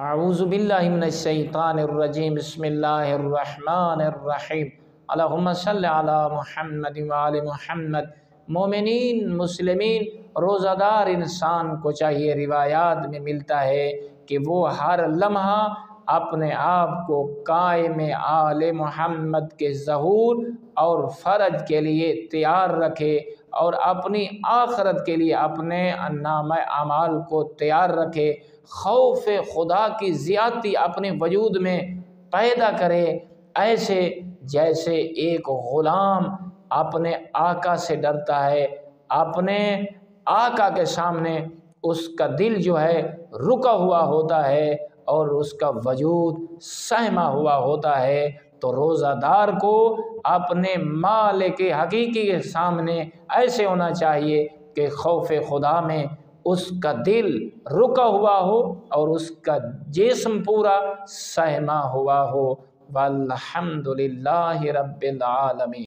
اعوذ باللہ من الشیطان الرجیم بسم اللہ الرحمن الرحیم اللہم صلی علی محمد وآل محمد۔ مومنین مسلمین روزہ دار انسان کو چاہیے، روایات میں ملتا ہے کہ وہ ہر لمحہ اپنے آپ کو قائم آل محمد کے ظہور اور فرج کے لیے تیار رکھے اور اپنی آخرت کے لیے اپنے نامہ اعمال کو تیار رکھے، خوف خدا کی زیادتی اپنے وجود میں پیدا کرے، ایسے جیسے ایک غلام اپنے آقا سے ڈرتا ہے، اپنے آقا کے سامنے اس کا دل جو ہے رکا ہوا ہوتا ہے اور اس کا وجود سہما ہوا ہوتا ہے۔ تو روزہ دار کو اپنے مالک حقیقی کے سامنے ایسے ہونا چاہیے کہ خوف خدا میں اس کا دل رکا ہوا ہو اور اس کا جسم پورا سہما ہوا ہو۔ والحمد للہ رب العالمین۔